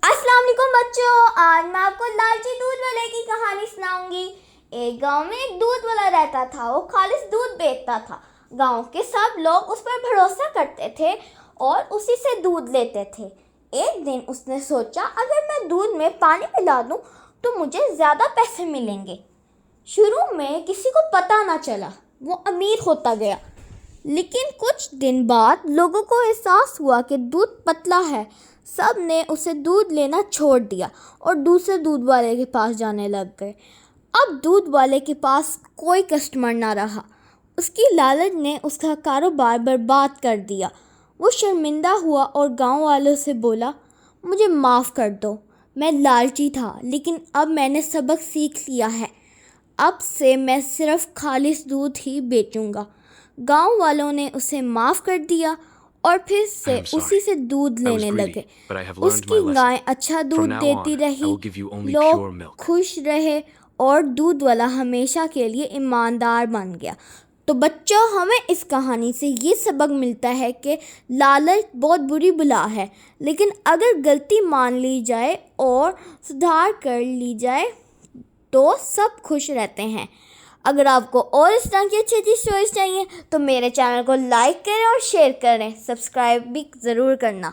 अस्सलाम वालेकुम बच्चों, आज मैं आपको लालची दूध वाले की कहानी सुनाऊंगी। एक गांव में एक दूध वाला रहता था। वो खालिस दूध बेचता था। गांव के सब लोग उस पर भरोसा करते थे और उसी से दूध लेते थे। एक दिन उसने सोचा, अगर मैं दूध में पानी मिला दूं तो मुझे ज़्यादा पैसे मिलेंगे। शुरू में किसी को पता ना चला, वो अमीर होता गया। लेकिन कुछ दिन बाद लोगों को एहसास हुआ कि दूध पतला है। सब ने उसे दूध लेना छोड़ दिया और दूसरे दूध वाले के पास जाने लग गए। अब दूध वाले के पास कोई कस्टमर ना रहा। उसकी लालच ने उसका कारोबार बर्बाद कर दिया। वो शर्मिंदा हुआ और गांव वालों से बोला, मुझे माफ़ कर दो, मैं लालची था, लेकिन अब मैंने सबक सीख लिया है। अब से मैं सिर्फ खालिस दूध ही बेचूंगा। गांव वालों ने उसे माफ़ कर दिया और फिर से उसी से दूध लेने लगे। उसकी गाय अच्छा दूध देती रही, लोग खुश रहे और दूध वाला हमेशा के लिए ईमानदार बन गया। तो बच्चों, हमें इस कहानी से ये सबक मिलता है कि लालच बहुत बुरी बला है, लेकिन अगर गलती मान ली जाए और सुधार कर ली जाए तो सब खुश रहते हैं। अगर आपको और इस तरह की अच्छी अच्छी स्टोरीज चाहिए तो मेरे चैनल को लाइक करें और शेयर करें, सब्सक्राइब भी ज़रूर करना।